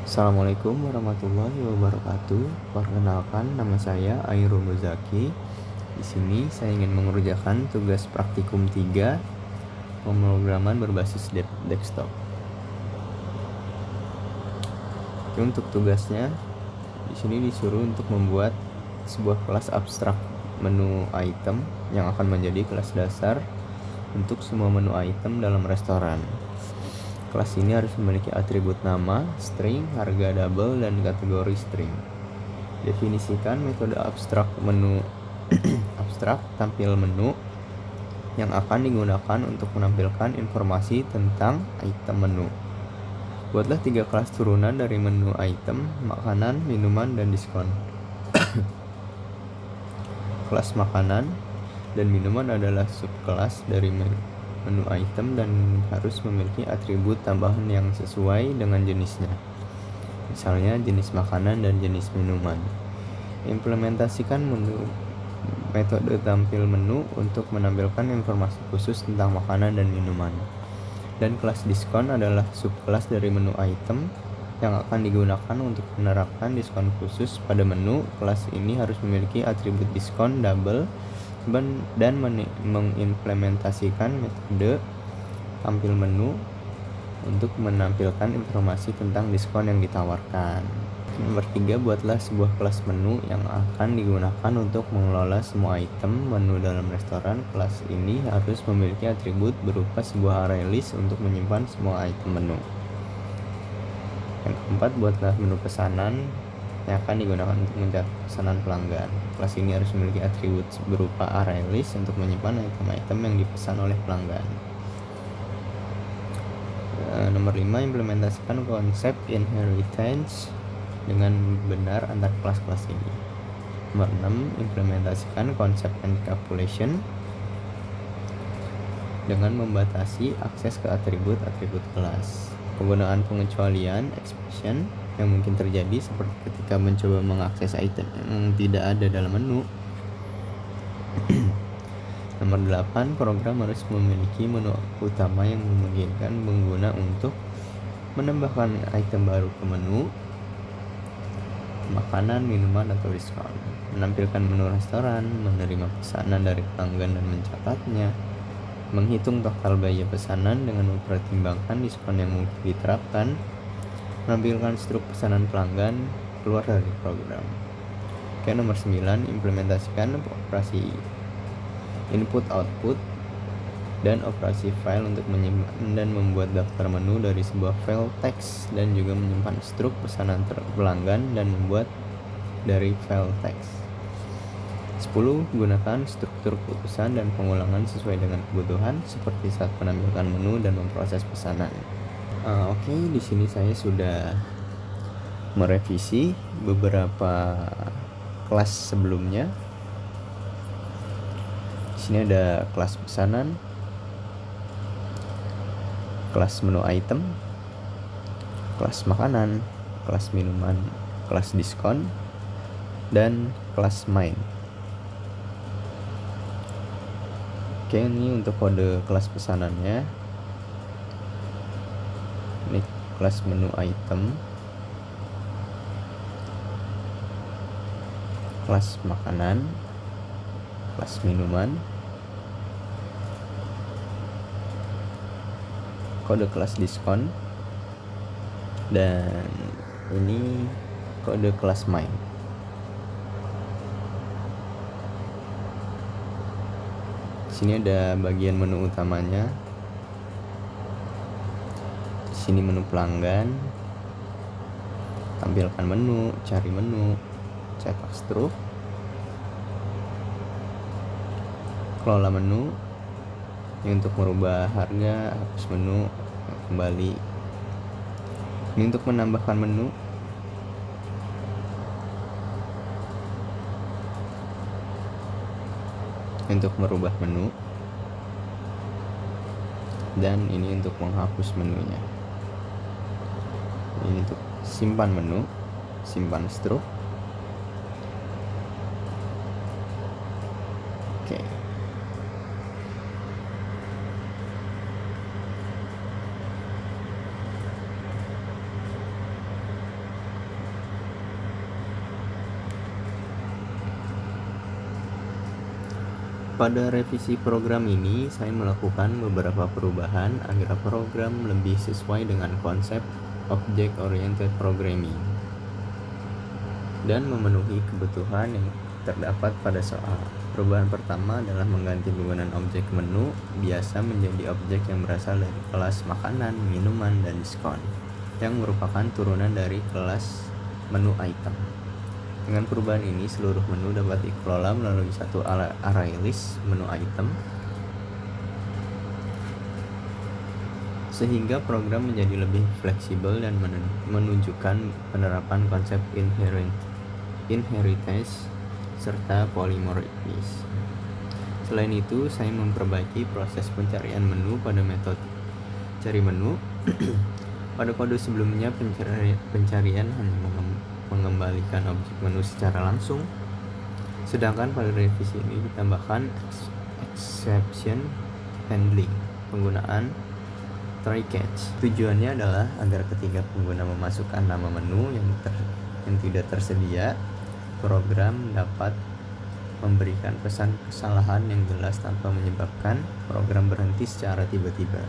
Assalamualaikum warahmatullahi wabarakatuh. Perkenalkan, nama saya Airul Muzaki. Di sini saya ingin mengerjakan tugas praktikum 3 pemrograman berbasis desktop. Oke, untuk tugasnya di sini disuruh untuk membuat sebuah kelas abstrak menu item yang akan menjadi kelas dasar untuk semua menu item dalam restoran. Kelas ini harus memiliki atribut nama, string, harga double, dan kategori string. Definisikan metode abstrak menu abstrak tampil menu yang akan digunakan untuk menampilkan informasi tentang item menu. Buatlah 3 kelas turunan dari menu item, makanan, minuman, dan diskon. Kelas makanan dan minuman adalah subkelas dari menu item dan harus memiliki atribut tambahan yang sesuai dengan jenisnya. Misalnya jenis makanan dan jenis minuman. Implementasikan metode tampil menu untuk menampilkan informasi khusus tentang makanan dan minuman. Dan kelas diskon adalah subkelas dari menu item yang akan digunakan untuk menerapkan diskon khusus pada menu. Kelas ini harus memiliki atribut diskon double dan mengimplementasikan metode tampil menu untuk menampilkan informasi tentang diskon yang ditawarkan. Nomor 3, buatlah sebuah kelas menu yang akan digunakan untuk mengelola semua item menu dalam restoran. Kelas ini harus memiliki atribut berupa sebuah array list untuk menyimpan semua item menu. Yang keempat, buatlah menu pesanan yang akan digunakan untuk mencatat pesanan pelanggan. Kelas ini harus memiliki atribut berupa array list untuk menyimpan item-item yang dipesan oleh pelanggan. Nomor 5, implementasikan konsep inheritance dengan benar antar kelas-kelas ini. Nomor 6, implementasikan konsep encapsulation dengan membatasi akses ke atribut-atribut kelas. Penggunaan pengecualian exception yang mungkin terjadi seperti ketika mencoba mengakses item yang tidak ada dalam menu. Nomor 8, program harus memiliki menu utama yang memungkinkan pengguna untuk menambahkan item baru ke menu, makanan, minuman, atau diskon, menampilkan menu restoran, menerima pesanan dari pelanggan dan mencatatnya, menghitung total biaya pesanan dengan mempertimbangkan diskon yang mungkin diterapkan, menampilkan struk pesanan pelanggan keluar dari program. Oke, nomor 9, implementasikan operasi input-output dan operasi file untuk menyimpan dan membuat daftar menu dari sebuah file teks dan juga menyimpan struk pesanan pelanggan dan membuat dari file teks. 10, gunakan struktur keputusan dan pengulangan sesuai dengan kebutuhan seperti saat menampilkan menu dan memproses pesanan. Oke, di sini saya sudah merevisi beberapa kelas sebelumnya. Di sini ada kelas pesanan, kelas menu item, kelas makanan, kelas minuman, kelas diskon, dan kelas main. Oke, ini untuk kode kelas pesanannya. Ini kelas menu item, kelas makanan, kelas minuman, kode kelas diskon, dan ini kode kelas main. Di sini ada bagian menu utamanya. Di sini menu pelanggan, tampilkan menu, cari menu, cetak struk, kelola menu. Ini untuk merubah harga, hapus menu, kembali. Ini untuk menambahkan menu. Untuk merubah menu. Dan ini untuk menghapus menunya. Ini untuk simpan menu, simpan struk. Oke. Pada revisi program ini, saya melakukan beberapa perubahan agar program lebih sesuai dengan konsep Object Oriented Programming dan memenuhi kebutuhan yang terdapat pada soal. Perubahan pertama adalah mengganti penggunaan objek menu biasa menjadi objek yang berasal dari kelas makanan, minuman, dan diskon, yang merupakan turunan dari kelas menu item. Dengan perubahan ini, seluruh menu dapat dikelola melalui satu array list menu item, sehingga program menjadi lebih fleksibel dan menunjukkan penerapan konsep inheritance serta polymorphism. Selain itu, saya memperbaiki proses pencarian menu pada metode cari menu. Pada kode sebelumnya, pencarian hanya mengembalikan objek menu secara langsung, sedangkan pada revisi ini ditambahkan exception handling, penggunaan try catch. Tujuannya adalah agar ketika pengguna memasukkan nama menu yang tidak tersedia, program dapat memberikan pesan kesalahan yang jelas tanpa menyebabkan program berhenti secara tiba-tiba.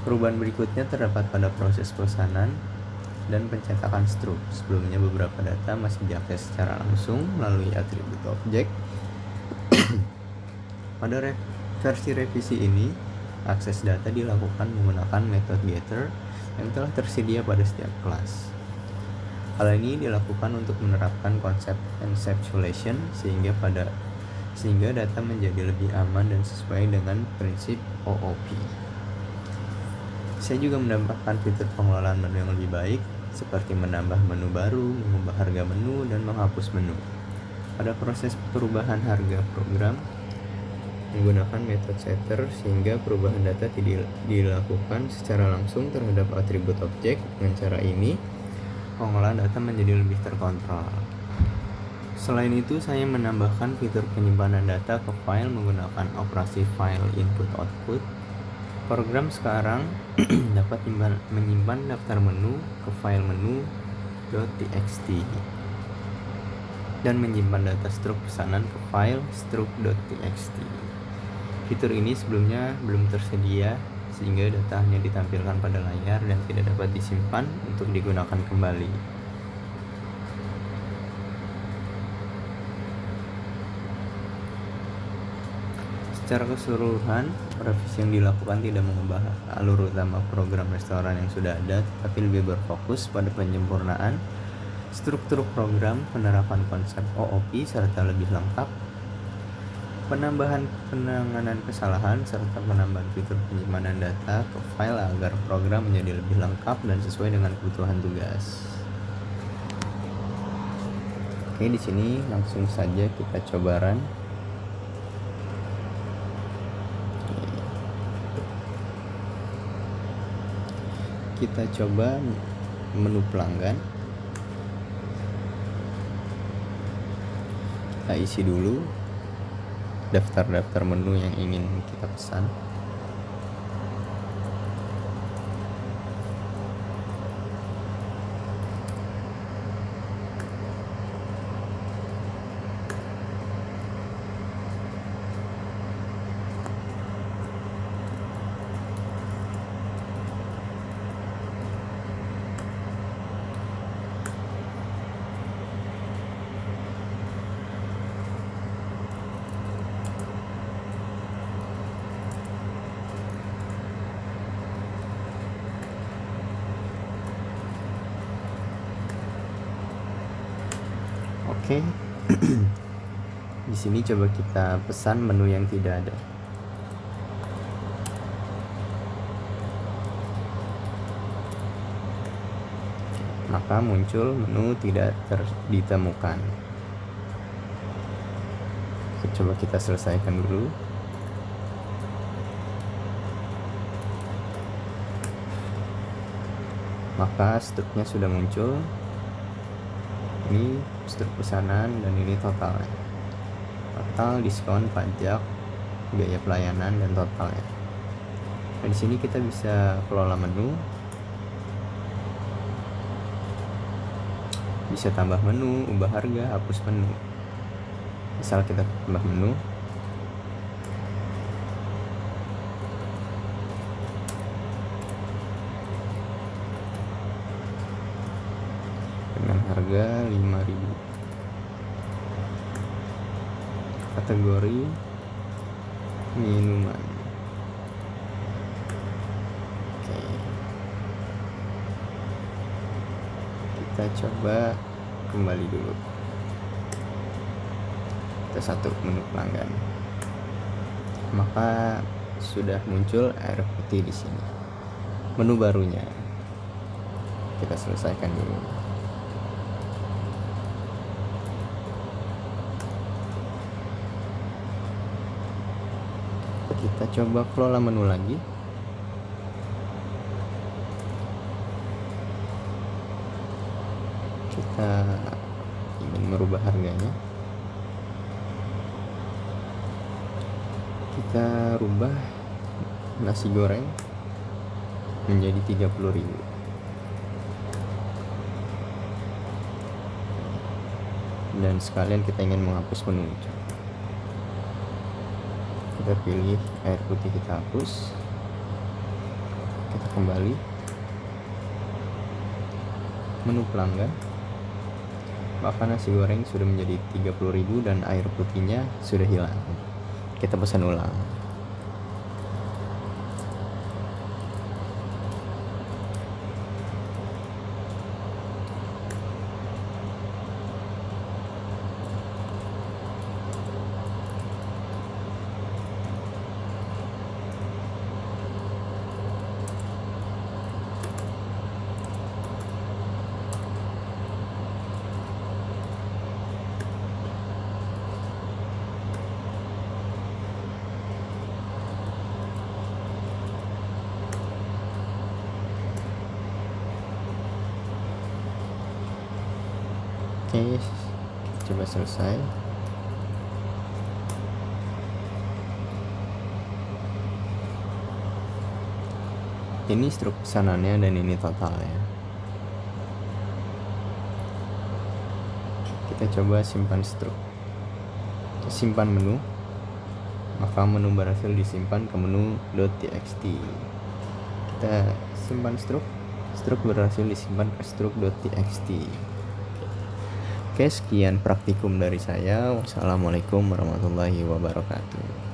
Perubahan berikutnya terdapat pada proses pesanan dan pencetakan struk. Sebelumnya beberapa data masih diakses secara langsung melalui atribut objek. Pada versi revisi ini, akses data dilakukan menggunakan metode getter yang telah tersedia pada setiap kelas. Hal ini dilakukan untuk menerapkan konsep encapsulation sehingga data menjadi lebih aman dan sesuai dengan prinsip OOP. Saya juga menambahkan fitur pengelolaan menu yang lebih baik, seperti menambah menu baru, mengubah harga menu, dan menghapus menu. Pada proses perubahan harga program, menggunakan metode setter sehingga perubahan data tidak dilakukan secara langsung terhadap atribut objek. Dengan cara ini, pengolahan data menjadi lebih terkontrol. Selain itu, saya menambahkan fitur penyimpanan data ke file menggunakan operasi file input-output. Program sekarang dapat menyimpan daftar menu ke file menu.txt dan menyimpan data struk pesanan ke file struk.txt. Fitur ini sebelumnya belum tersedia, sehingga data hanya ditampilkan pada layar dan tidak dapat disimpan untuk digunakan kembali. Secara keseluruhan, revisi yang dilakukan tidak mengubah alur utama program restoran yang sudah ada, tapi lebih berfokus pada penyempurnaan struktur program, penerapan konsep OOP serta lebih lengkap, penambahan penanganan kesalahan, serta penambahan fitur penyimpanan data ke file agar program menjadi lebih lengkap dan sesuai dengan kebutuhan tugas. Oke, di sini langsung saja kita coba run. Kita coba menu pelanggan. Kita isi dulu daftar-daftar menu yang ingin kita pesan. Oke. Di sini coba kita pesan menu yang tidak ada. Maka muncul menu tidak ditemukan. Coba kita selesaikan dulu. Maka struknya sudah muncul. Ini struk pesanan dan ini totalnya. Total, diskon, pajak, biaya pelayanan, dan totalnya. Nah, di sini kita bisa kelola menu, bisa tambah menu, ubah harga, hapus menu. Misal kita tambah menu, dengan harga 5.000. Kategori minuman. Oke, kita coba kembali dulu. Kita satu menu pelanggan, maka sudah muncul air putih di sini. Menu barunya kita selesaikan dulu. Kita coba kelola menu lagi. Kita ingin merubah harganya. Kita rubah nasi goreng menjadi 30.000. Dan sekalian kita ingin menghapus menu. Kita pilih air putih, kita hapus. Kita kembali menu pelanggan, maka nasi goreng sudah menjadi 30.000 dan air putihnya sudah hilang. Kita pesan ulang. Oke, coba selesai. Ini struk pesanannya dan ini totalnya. Kita coba simpan struk, simpan menu, maka menu berhasil disimpan ke menu .txt. Kita simpan struk berhasil disimpan ke struk.txt. Oke, sekian praktikum dari saya. Wassalamualaikum warahmatullahi wabarakatuh.